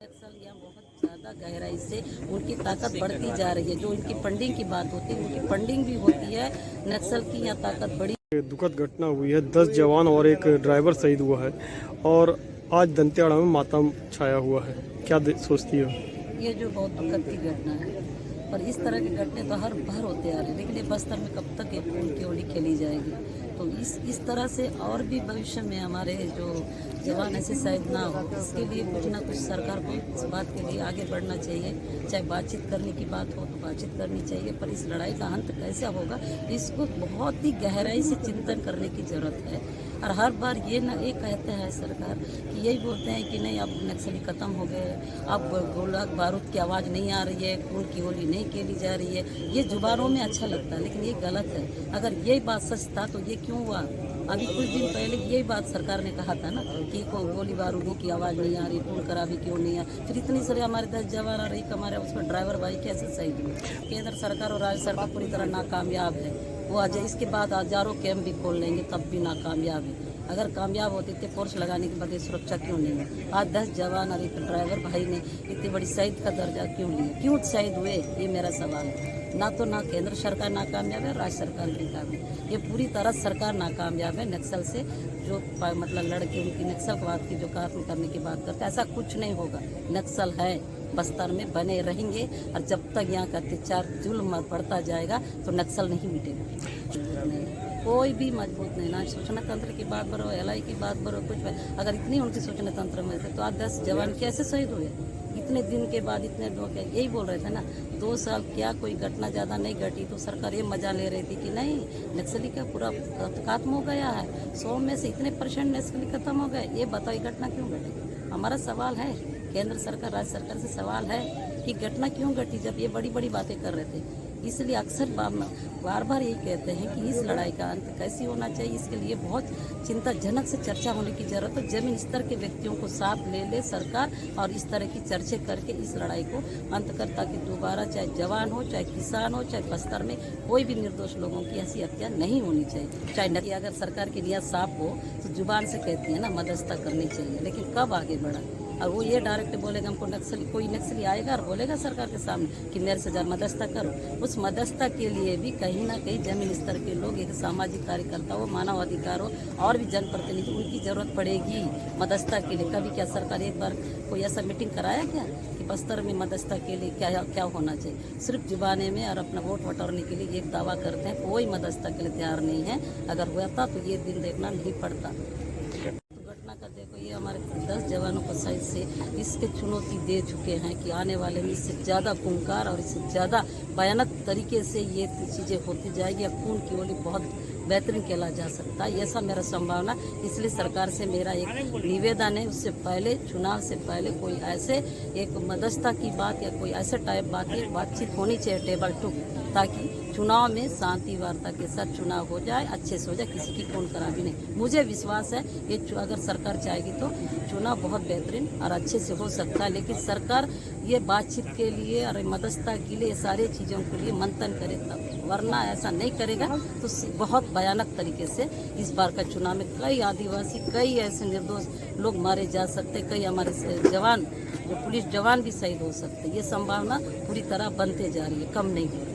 नक्सल यहाँ बहुत ज़्यादा गहराई से उनकी ताकत बढ़ती जा रही है। जो उनकी फंडिंग की बात होती है, उनकी फंडिंग भी होती है। नक्सल की यहाँ ताकत बड़ी। दुखद घटना हुई है, 10 जवान और एक ड्राइवर शहीद हुआ है और आज दंतेवाड़ा में मातम छाया हुआ है। क्या सोचती हो? ये जो बहुत दुखद की घटना है, पर इस तरह की घटना तो हर बार होते आ रहे हैं, लेकिन ये बस्तर में कब तक ये खून की होली खेली जाएगी? तो इस तरह से और भी भविष्य में हमारे जो जवान ऐसे शायद ना हो, इसके लिए कुछ ना कुछ सरकार को इस बात के लिए आगे बढ़ना चाहिए। चाहे बातचीत करने की बात हो तो बातचीत करनी चाहिए, पर इस लड़ाई का अंत कैसे होगा इसको बहुत ही गहराई से चिंतन करने की ज़रूरत है। और हर बार ये कहते हैं सरकार कि यही बोलते हैं कि नहीं अब नक्सली ख़त्म हो गए, अब गोला बारूद की आवाज़ नहीं आ रही है, खून की होली नहीं खेली जा रही है। ये जुबानों में अच्छा लगता है, लेकिन ये गलत है। अगर यही बात सच था तो ये क्यों हुआ? अभी कुछ दिन पहले यही बात सरकार ने कहा था ना कि गोली बारूदों की आवाज़ नहीं आ रही, खून खराबी क्यों नहीं आ। फिर इतनी सारे हमारे 10 जवान आ रही, हमारे उसमें ड्राइवर भाई कैसे शहीद हुए? केंद्र सरकार और राज्य सरकार पूरी तरह नाकामयाब है। वो आज इसके बाद हजारों कैंप भी खोल लेंगे, तब भी नाकामयाब है। अगर कामयाब होते इतने फोर्स लगाने के बाद सुरक्षा क्यों नहीं है? आज 10 जवान और एक ड्राइवर भाई ने इतनी बड़ी शहीद का दर्जा क्यों लिया? क्यों शहीद हुए? ये मेरा सवाल है। ना केंद्र सरकार नाकामयाब है, राज्य सरकार भी नाकामयाब है। ये पूरी तरह सरकार नाकामयाब है। नक्सल से जो मतलब लड़के उनकी नक्सलवाद की जो खत्म करने की बात करते हैं, ऐसा कुछ नहीं होगा। नक्सल है, बस्तर में बने रहेंगे और जब तक यहाँ का अत्याचार जुल्म बढ़ता जाएगा तो नक्सल नहीं मिटेगा। कोई भी मजबूत नहीं, ना सूचना तंत्र की बात करो, LI की बात करो, कुछ अगर इतनी उनकी सूचना तंत्र में थे तो आज 10 जवान कैसे शहीद हुए? इतने दिन के बाद इतने लोग यही बोल रहे थे ना, 2 साल क्या कोई घटना ज़्यादा नहीं घटी तो सरकार ये मजा ले रही थी कि नहीं नक्सली का पूरा खत्म हो गया है, 100 में से इतने % नक्सली खत्म हो गए। ये बताओ ये घटना क्यों घटी? हमारा सवाल है केंद्र सरकार राज्य सरकार से सवाल है कि घटना क्यों घटी जब ये बड़ी बड़ी बातें कर रहे थे? इसलिए अक्सर बार बार यही कहते हैं कि इस लड़ाई का अंत कैसे होना चाहिए, इसके लिए बहुत चिंताजनक से चर्चा होने की जरूरत है। जमीन स्तर के व्यक्तियों को साथ ले सरकार और इस तरह की चर्चे करके इस लड़ाई को अंत कर, ताकि दोबारा चाहे जवान हो, चाहे किसान हो, चाहे बस्तर में कोई भी निर्दोष लोगों की ऐसी हत्या नहीं होनी चाहिए। चाहे अगर सरकार की नियत साफ हो तो जुबान से कहती है ना मध्यस्थता करनी चाहिए, लेकिन कब आगे बढ़ा? और वो ये डायरेक्ट बोलेगा हमको नक्सली, कोई नक्सली आएगा और बोलेगा सरकार के सामने कि मेरे से मध्यस्थता करो। उस मध्यस्थता के लिए भी कहीं ना कहीं जमीन स्तर के लोग, एक सामाजिक कार्यकर्ता हो, मानव अधिकार हो और भी जनप्रतिनिधि, उनकी जरूरत पड़ेगी मध्यस्थता के लिए। कभी क्या सरकार एक बार कोई ऐसा मीटिंग कराया क्या कि बस्तर में मध्यस्थता के लिए क्या होना चाहिए? सिर्फ जुबाने में और अपना वोट बटोरने के लिए एक दावा करते हैं, कोई मध्यस्थता के लिए तैयार नहीं है। अगर होता तो ये दिन देखना नहीं पड़ता। का देखो ये हमारे 10 जवानों को साइड से इसके चुनौती दे चुके हैं कि आने वाले में इससे ज़्यादा खूंखार और इससे ज़्यादा भयानक तरीके से ये चीज़ें होती जाएगी। या खून की होली बहुत बेहतरीन खेला जा सकता है, ऐसा मेरा संभावना। इसलिए सरकार से मेरा एक निवेदन है, उससे पहले चुनाव से पहले कोई ऐसे एक मध्यस्थता की बात या कोई ऐसे टाइप बातचीत होनी चाहिए टेबल टू, ताकि चुनाव में शांति वार्ता के साथ चुनाव हो जाए, अच्छे से हो जाए, किसी की खून खराबी नहीं। मुझे विश्वास है ये अगर सरकार चाहेगी तो चुनाव बहुत बेहतरीन और अच्छे से हो सकता है। लेकिन सरकार ये बातचीत के लिए और मध्यस्थता के लिए सारे चीज़ों के लिए मंथन करे तब, वरना ऐसा नहीं करेगा तो बहुत भयानक तरीके से इस बार का चुनाव में कई आदिवासी, कई ऐसे निर्दोष लोग मारे जा सकते, कई हमारे जवान जो पुलिस जवान भी शहीद हो सकते। ये संभावना पूरी तरह बनते जा रही है, कम नहीं है।